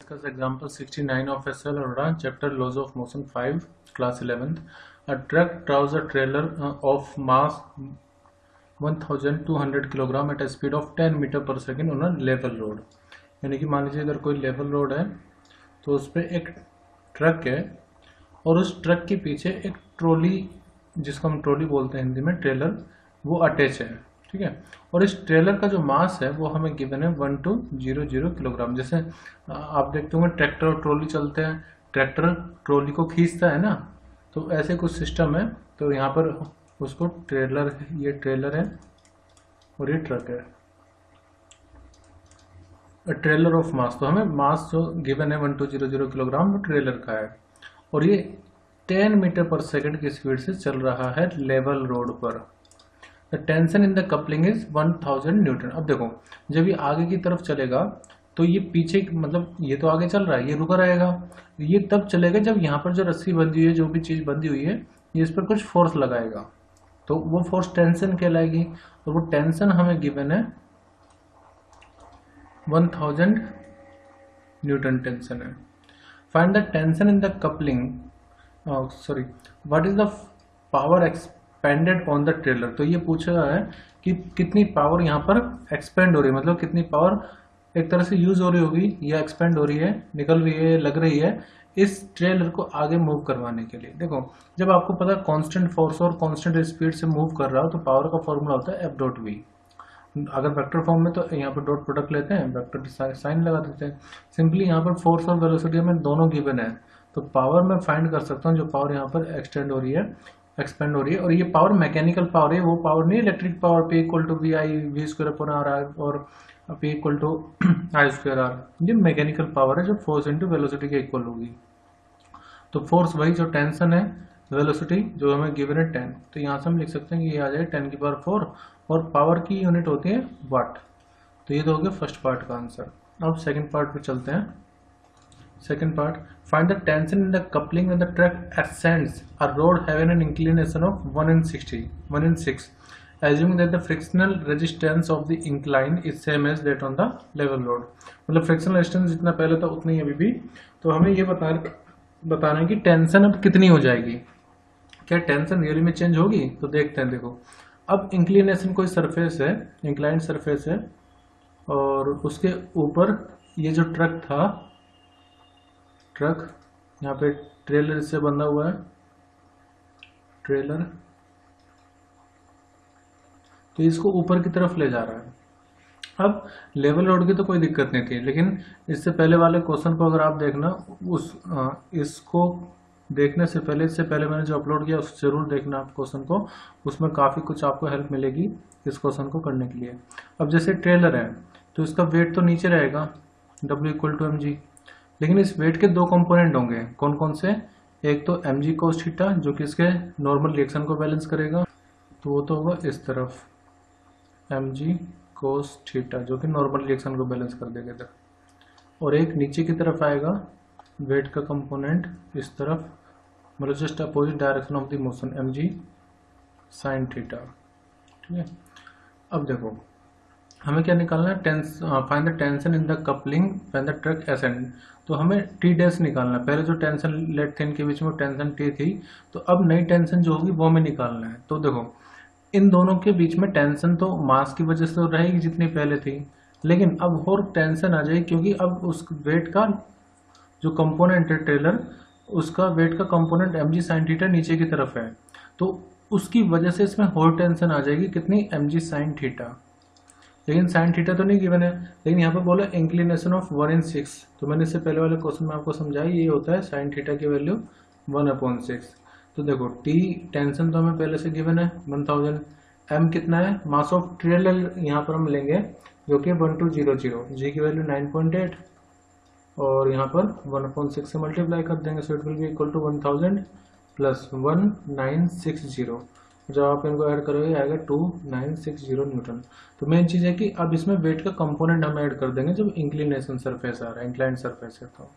Discuss example 69 of SL Aurora, chapter Laws of Motion 5, class 11th. A truck draws a trailer of mass 1200 kilogram at a speed of 10 metre पर second on a level road. यानी कि मान लीजिए अगर कोई level road है तो उस पर एक ट्रक है और उस ट्रक के पीछे एक ट्रॉली, जिसको हम ट्रॉली बोलते हैं हिंदी में, ट्रेलर, वो अटैच है। ठीक है। और इस ट्रेलर का जो मास है वो हमें गिवन है 1200 किलोग्राम। जैसे आप देखते होंगे ट्रैक्टर और ट्रॉली चलते हैं, ट्रैक्टर ट्रॉली को खींचता है ना, तो ऐसे कुछ सिस्टम है। तो यहाँ पर उसको ट्रेलर, ये ट्रेलर है और ये ट्रक है, ट्रेलर ऑफ मास। तो हमें मास जो गिवन है 1200 किलोग्राम वो ट्रेलर का है और ये 10 मीटर पर सेकंड की स्पीड से चल रहा है लेवल रोड पर। The tension in the coupling is 1000 Newton. अब देखो, जब ये आगे की तरफ चलेगा तो ये पीछे, मतलब ये तो आगे चल रहा है, ये रुका रहेगा। ये तब चलेगा जब यहाँ पर जो रस्सी बंधी हुई है, जो भी चीज बंधी हुई है, ये इस पर कुछ फोर्स लगाएगा, तो वो फोर्स टेंशन कहलाएगी। और वो टेंशन हमें गिवन है 1000 न्यूटन टेंशन है। Find the tension in the coupling, what is the power expanded on the trailer. तो ये पूछा है कि कितनी पावर यहाँ पर एक्सपेंड हो रही है, मतलब कितनी पावर एक तरह से यूज हो रही होगी या एक्सपेंड हो रही है, निकल रही है, लग रही है इस ट्रेलर को आगे मूव करवाने के लिए। देखो, जब आपको पता है कांस्टेंट फोर्स और कांस्टेंट स्पीड से मूव कर रहा हो तो पावर का फॉर्मूला होता है F.V। अगर वेक्टर फॉर्म में तो यहाँ पर डॉट प्रोडक्ट लेते हैं, वेक्टर साइन लगा देते हैं। सिंपली यहाँ पर फोर्स और वेलोसिटी में दोनों गिवन है, तो पावर मैं फाइंड कर सकता हूँ जो पावर यहाँ पर एक्सटेंड हो रही है, एक्सपेंड हो रही है। और ये पावर मैकेनिकल पावर है, वो पावर नहीं electric power. P equal to V/V² और P इक्वल टू I²R। ये मैकेनिकल पावर है जो फोर्स इंटू वेलोसिटी के इक्वल होगी। तो फोर्स वही जो टेंशन है, वेलोसिटी जो हमें गिवन है 10, तो यहाँ से हम लिख सकते हैं कि ये आ जाए 10⁴ और पावर की यूनिट होती है वाट। तो ये तो हो गया फर्स्ट पार्ट का आंसर। अब सेकंड पार्ट पे चलते हैं। Second part, find the tension in the coupling when the truck ascends a road having an inclination of 1/6, assuming that the frictional resistance of the incline is same as that on the level road। मतलब frictional resistance जितना पहले था उतनी अभी भी। तो हमें ये बताना है कि टेंशन अब कितनी हो जाएगी, क्या टेंशन रियली में चेंज होगी। तो देखते हैं। देखो, अब इंक्लिनेशन कोई सरफेस है, इंक्लाइंड सरफेस है, और उसके ऊपर ये जो ट्रक था, ट्रक यहाँ पे ट्रेलर से बंधा हुआ है, ट्रेलर, तो इसको ऊपर की तरफ ले जा रहा है। अब लेवल रोड की तो कोई दिक्कत नहीं थी, लेकिन इससे पहले वाले क्वेश्चन को अगर आप देखना, इसको देखने से पहले, इससे पहले मैंने जो अपलोड किया उसको जरूर देखना आप क्वेश्चन को, उसमें काफ़ी कुछ आपको हेल्प मिलेगी इस क्वेश्चन को करने के लिए। अब जैसे ट्रेलर है तो इसका वेट तो नीचे रहेगा, W = mg, लेकिन इस वेट के दो कंपोनेंट होंगे। कौन कौन से? एक तो mg cos थीटा जो कि इसके नॉर्मल रिएक्शन को बैलेंस करेगा, तो वो तो होगा इस तरफ mg cos थीटा जो कि नॉर्मल रिएक्शन को बैलेंस कर देगा इधर। और एक नीचे की तरफ आएगा वेट का कंपोनेंट इस तरफ, मतलब just opposite direction of the motion, mg sin theta. ठीक है। अब देखो, हमें क्या निकालना है? Find the tension in the coupling when the truck ascend। तो हमें T' निकालना है। पहले जो टेंशन लेट थे इनके बीच में टेंशन T थी, तो अब नई टेंशन जो होगी वो हमें निकालना है। तो देखो, इन दोनों के बीच में टेंशन तो मास की वजह से तो रहेगी जितनी पहले थी, लेकिन अब और टेंशन आ जाएगी क्योंकि अब उस वेट का जो कंपोनेंट है ट्रेलर, उसका वेट का कंपोनेंट mg sin थीटा नीचे की तरफ है, तो उसकी वजह से इसमें और टेंशन आ जाएगी। कितनी? mg sin theta. लेकिन sin थीटा तो नहीं गिवन है, लेकिन यहाँ पर बोला इंक्लिनेशन ऑफ 1/6। तो मैंने इससे पहले वाले क्वेश्चन में आपको समझाया, ये होता है sin थीटा की वैल्यू 1/6। तो देखो, T टेंशन तो हमें पहले से गिवन है 1000, m कितना है? मास ऑफ ट्रेलर यहाँ पर हम लेंगे जो कि 1200, g की वैल्यू 9.8 और यहाँ पर 1/6 से मल्टीप्लाई कर देंगे, so it will be equal to 1000 + 1960। जब आप इनको ऐड करोगे आएगा 2960 न्यूटन। तो मेन चीज़ है कि अब इसमें वेट का कंपोनेंट हम ऐड कर देंगे जब इंक्लिनेशन सरफेस आ रहा है, इंक्लाइंड सरफेस है तो।